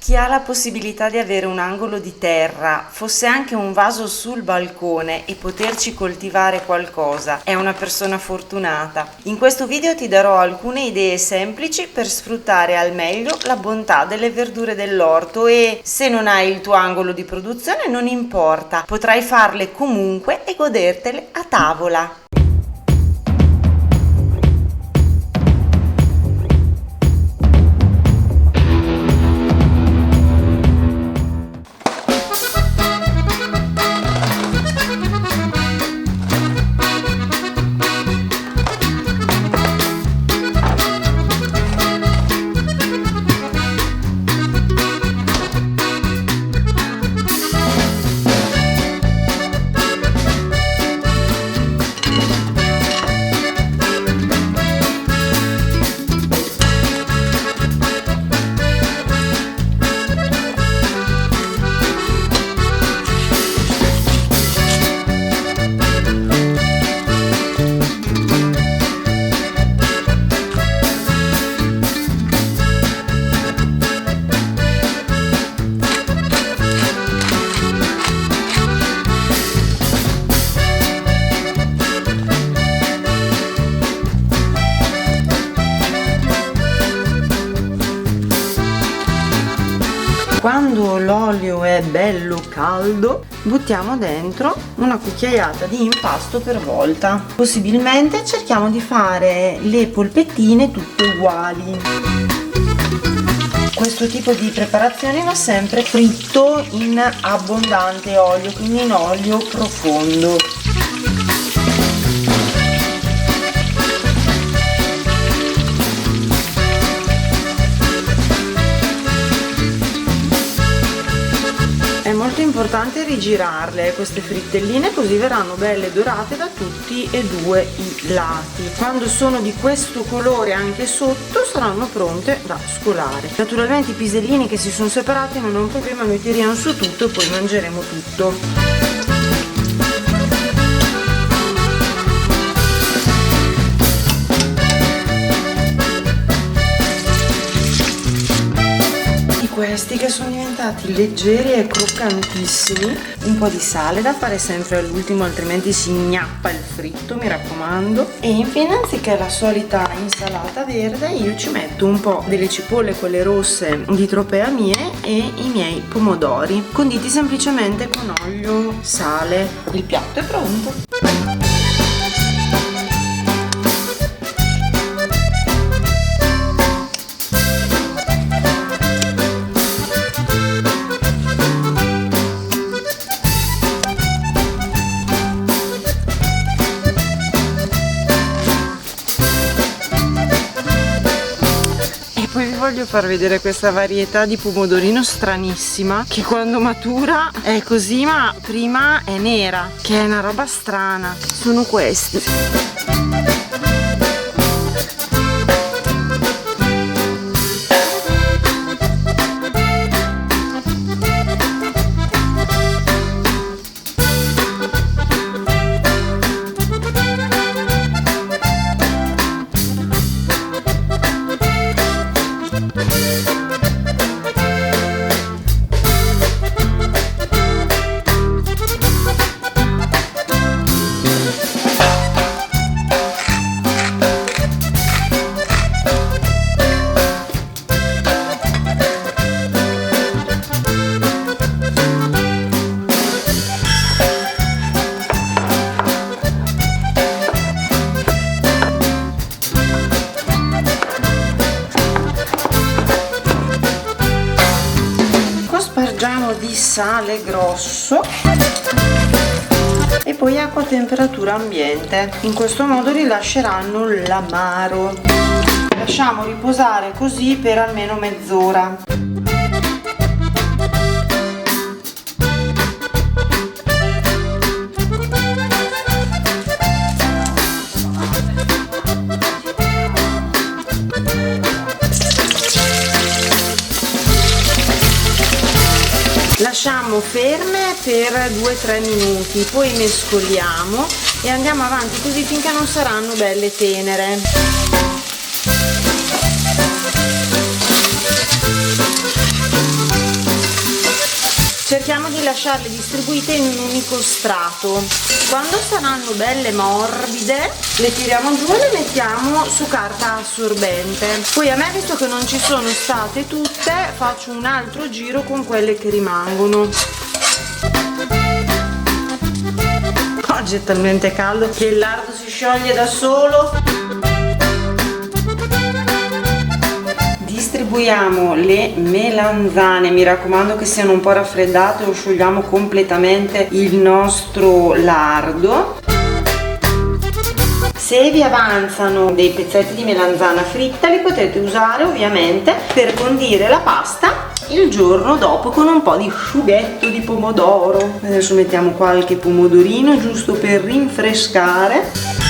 Chi ha la possibilità di avere un angolo di terra, fosse anche un vaso sul balcone e poterci coltivare qualcosa, è una persona fortunata. In questo video ti darò alcune idee semplici per sfruttare al meglio la bontà delle verdure dell'orto e se non hai il tuo angolo di produzione non importa, potrai farle comunque e godertele a tavola. Quando l'olio è bello caldo, buttiamo dentro una cucchiaiata di impasto per volta. Possibilmente cerchiamo di fare le polpettine tutte uguali. Questo tipo di preparazione va sempre fritto in abbondante olio, quindi in olio profondo. È molto importante rigirarle queste frittelline, così verranno belle dorate da tutti e due i lati. Quando sono di questo colore anche sotto saranno pronte da scolare. Naturalmente i pisellini che si sono separati non è un problema, noi tiriamo su tutto e poi mangeremo tutto. Questi che sono diventati leggeri e croccantissimi, un po' di sale da fare sempre all'ultimo, altrimenti si ignappa il fritto, mi raccomando. E infine, anziché la solita insalata verde, io ci metto un po' delle cipolle, quelle rosse di Tropea mie, e i miei pomodori conditi semplicemente con olio, sale. Il piatto è pronto. Poi vi voglio far vedere questa varietà di pomodorino stranissima che quando matura è così, ma prima è nera, che è una roba strana. Sono questi. Di sale grosso e poi acqua a temperatura ambiente. In questo modo rilasceranno l'amaro. Lasciamo riposare così per almeno mezz'ora. Lasciamo ferme per 2-3 minuti, poi mescoliamo e andiamo avanti così finché non saranno belle tenere. Cerchiamo di lasciarle distribuite in un unico strato. Quando saranno belle morbide le tiriamo giù e le mettiamo su carta assorbente. Poi a me, visto che non ci sono state tutte, faccio un altro giro con quelle che rimangono. Oggi è talmente caldo che il lardo si scioglie da solo. Distribuiamo le melanzane, mi raccomando che siano un po' raffreddate o sciogliamo completamente il nostro lardo. Se vi avanzano dei pezzetti di melanzana fritta li potete usare ovviamente per condire la pasta il giorno dopo con un po' di sughetto di pomodoro. Adesso mettiamo qualche pomodorino giusto per rinfrescare.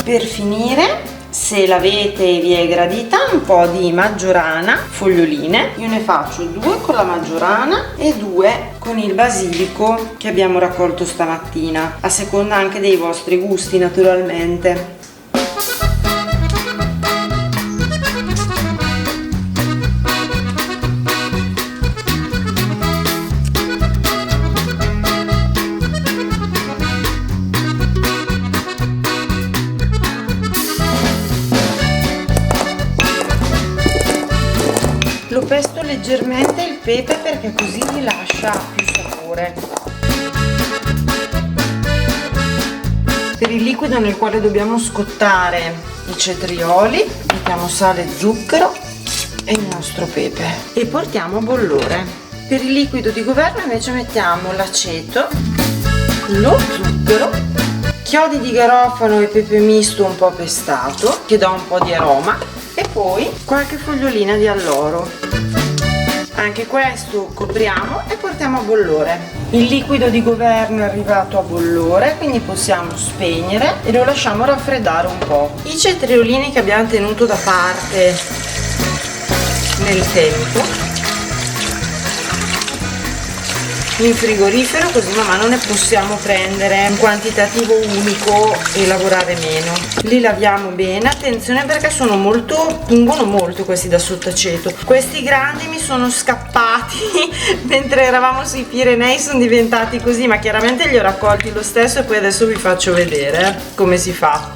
Per finire, se l'avete e vi è gradita, un po' di maggiorana, foglioline. Io ne faccio 2 con la maggiorana e 2 con il basilico che abbiamo raccolto stamattina, a seconda anche dei vostri gusti naturalmente. Lo pesto leggermente il pepe perché così gli lascia più sapore. Per il liquido nel quale dobbiamo scottare i cetrioli mettiamo sale e zucchero e il nostro pepe e portiamo a bollore. Per il liquido di governo invece mettiamo l'aceto, lo zucchero, chiodi di garofano e pepe misto un po' pestato che dà un po' di aroma e poi qualche fogliolina di alloro. Anche questo copriamo e portiamo a bollore. Il liquido di governo è arrivato a bollore, quindi possiamo spegnere e lo lasciamo raffreddare un po'. I cetriolini che abbiamo tenuto da parte nel tempo in frigorifero, così man mano ne possiamo prendere un quantitativo unico e lavorare meno. Li laviamo bene, attenzione perché pungono molto questi da sottaceto. Questi grandi mi sono scappati mentre eravamo sui Pirenei, sono diventati così, ma chiaramente li ho raccolti lo stesso e poi adesso vi faccio vedere come si fa.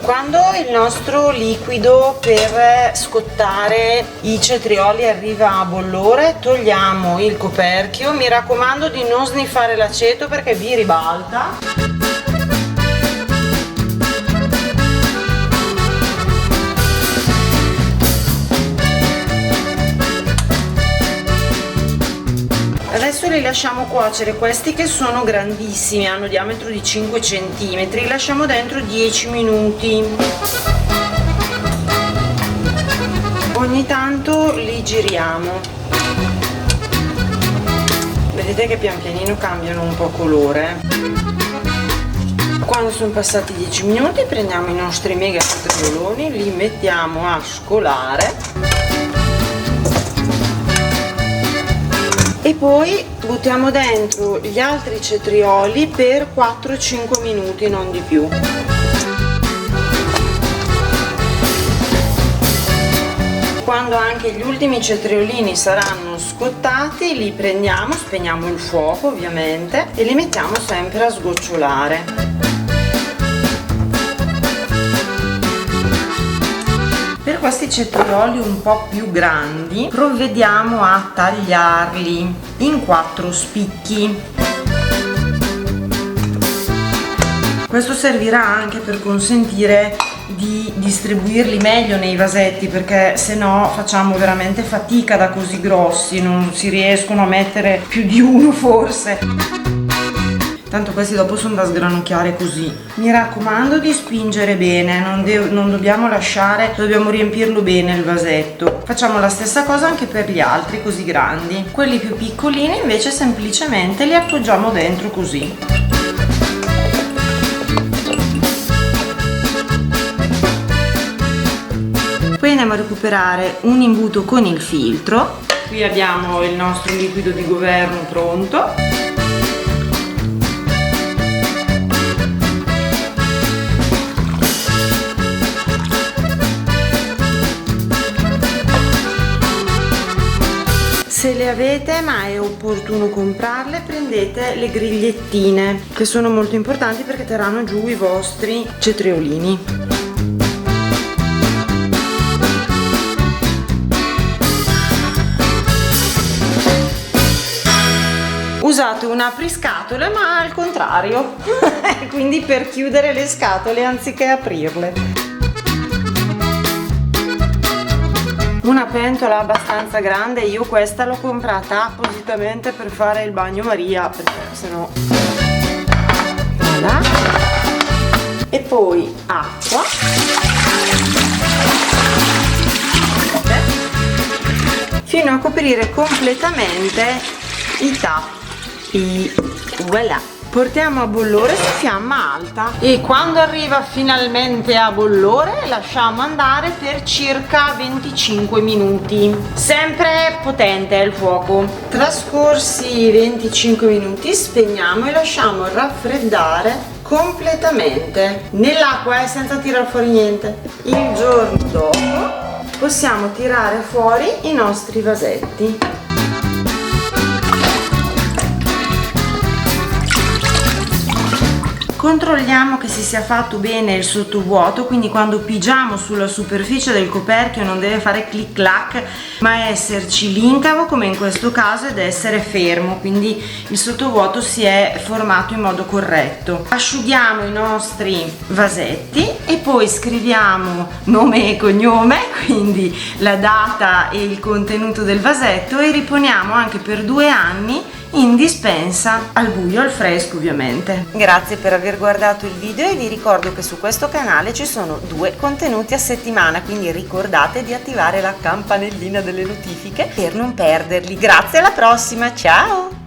Quando il nostro liquido per scottare i cetrioli arriva a bollore, togliamo il coperchio. Mi raccomando di non sniffare l'aceto perché vi ribalta. Adesso li lasciamo cuocere, questi che sono grandissimi, hanno diametro di 5 cm, li lasciamo dentro 10 minuti. Ogni tanto li giriamo. Vedete che pian pianino cambiano un po' colore. Quando sono passati 10 minuti prendiamo i nostri mega cetrioloni, li mettiamo a scolare. E poi buttiamo dentro gli altri cetrioli per 4-5 minuti, non di più. Quando anche gli ultimi cetriolini saranno scottati, li prendiamo, spegniamo il fuoco ovviamente e li mettiamo sempre a sgocciolare. Per questi cetrioli un po' più grandi provvediamo a tagliarli in 4 spicchi. Questo servirà anche per consentire di distribuirli meglio nei vasetti, perché se no facciamo veramente fatica da così grossi, non si riescono a mettere più di uno forse. Tanto questi dopo sono da sgranocchiare così. Mi raccomando di spingere bene, non dobbiamo lasciare, dobbiamo riempirlo bene il vasetto. Facciamo la stessa cosa anche per gli altri così grandi. Quelli più piccolini invece semplicemente li appoggiamo dentro così. Poi andiamo a recuperare un imbuto con il filtro. Qui abbiamo il nostro liquido di governo pronto. avete, ma è opportuno comprarle, prendete le grigliettine, che sono molto importanti perché terranno giù i vostri cetriolini. Usate un apriscatole ma al contrario, quindi per chiudere le scatole anziché aprirle. Una pentola abbastanza grande, io questa l'ho comprata appositamente per fare il bagnomaria, perché sennò... Voilà. E poi acqua. Fino a coprire completamente i tappi. Voilà, portiamo a bollore su fiamma alta e quando arriva finalmente a bollore lasciamo andare per circa 25 minuti, sempre potente il fuoco. Trascorsi 25 minuti spegniamo e lasciamo raffreddare completamente nell'acqua, senza tirar fuori niente. Il giorno dopo possiamo tirare fuori i nostri vasetti. Controlliamo che si sia fatto bene il sottovuoto, quindi quando pigiamo sulla superficie del coperchio non deve fare clic clac, ma esserci l'incavo come in questo caso ed essere fermo, quindi il sottovuoto si è formato in modo corretto. Asciughiamo i nostri vasetti e poi scriviamo nome e cognome, quindi la data e il contenuto del vasetto, e riponiamo anche per 2 anni in dispensa al buio, al fresco ovviamente. Grazie per aver guardato il video e vi ricordo che su questo canale ci sono 2 contenuti a settimana, quindi ricordate di attivare la campanellina delle notifiche per non perderli. Grazie, alla prossima, ciao!